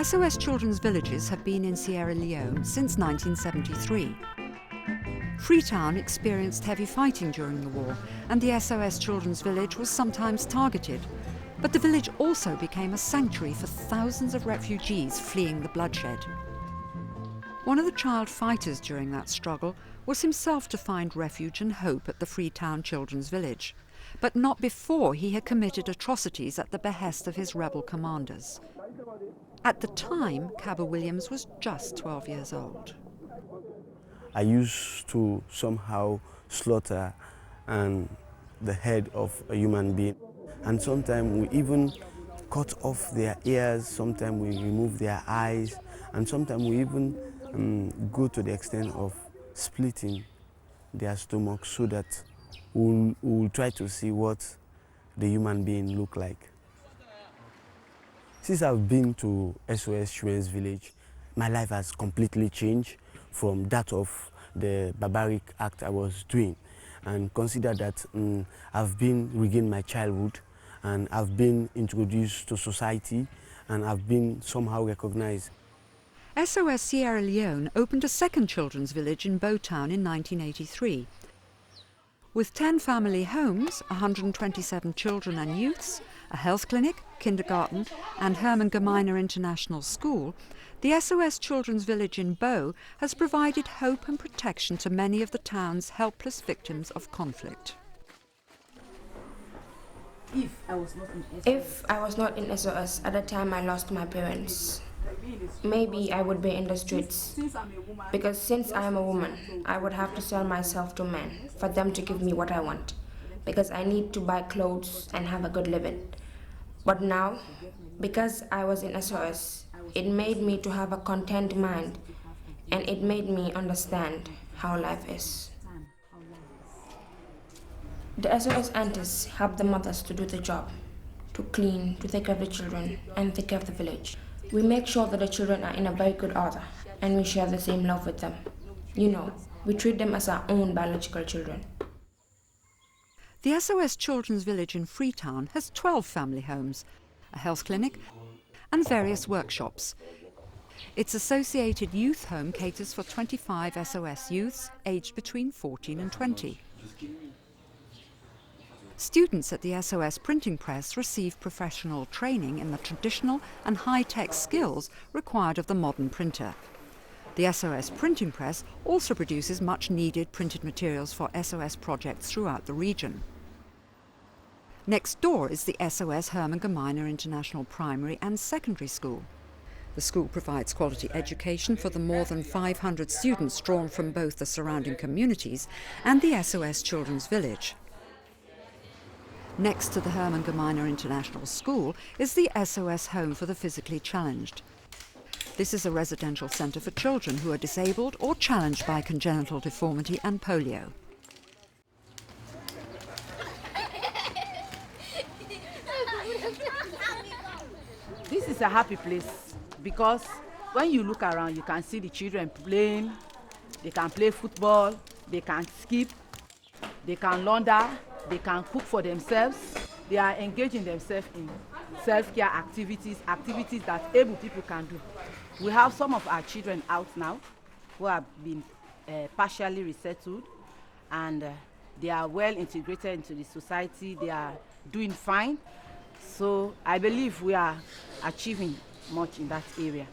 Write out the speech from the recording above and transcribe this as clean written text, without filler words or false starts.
SOS Children's Villages have been in Sierra Leone since 1973. Freetown experienced heavy fighting during the war, and the SOS Children's Village was sometimes targeted. But the village also became a sanctuary for thousands of refugees fleeing the bloodshed. One of the child fighters during that struggle was himself to find refuge and hope at the Freetown Children's Village, but not before he had committed atrocities at the behest of his rebel commanders. At the time, Cabba Williams was just 12 years old. I used to somehow slaughter the head of a human being. And sometimes we even cut off their ears, sometimes we remove their eyes, and sometimes we even go to the extent of splitting their stomach so that we'll try to see what the human being look like. Since I've been to SOS Children's Village, my life has completely changed from that of the barbaric act I was doing, and consider that I've been regained my childhood, and I've been introduced to society, and I've been somehow recognized. SOS Sierra Leone opened a second children's village in Bowtown in 1983. With 10 family homes, 127 children and youths, a health clinic, kindergarten and Herman Gemeiner International School, the SOS Children's Village in Bow has provided hope and protection to many of the town's helpless victims of conflict. If I was not in SOS at the time I lost my parents, maybe I would be in the streets. Because since I am a woman, I would have to sell myself to men for them to give me what I want. Because I need to buy clothes and have a good living. But now, because I was in SOS, it made me to have a content mind, and it made me understand how life is. The SOS aunties help the mothers to do the job, to clean, to take care of the children, and take care of the village. We make sure that the children are in a very good order, and we share the same love with them. You know, we treat them as our own biological children. The SOS Children's Village in Freetown has 12 family homes, a health clinic, and various workshops. Its associated youth home caters for 25 SOS youths aged between 14 and 20. Students at the SOS printing press receive professional training in the traditional and high-tech skills required of the modern printer. The SOS printing press also produces much-needed printed materials for SOS projects throughout the region. Next door is the SOS Herman Gemeiner International Primary and Secondary School. The school provides quality education for the more than 500 students drawn from both the surrounding communities and the SOS Children's Village. Next to the Herman Gemeiner International School is the SOS Home for the Physically Challenged. This is a residential centre for children who are disabled or challenged by congenital deformity and polio. This is a happy place because when you look around, you can see the children playing. They can play football, they can skip, they can launder, they can cook for themselves. They are engaging themselves in self-care activities that able people can do. We have some of our children out now who have been partially resettled, and they are well integrated into the society. They are doing fine. So I believe we are achieving much in that area.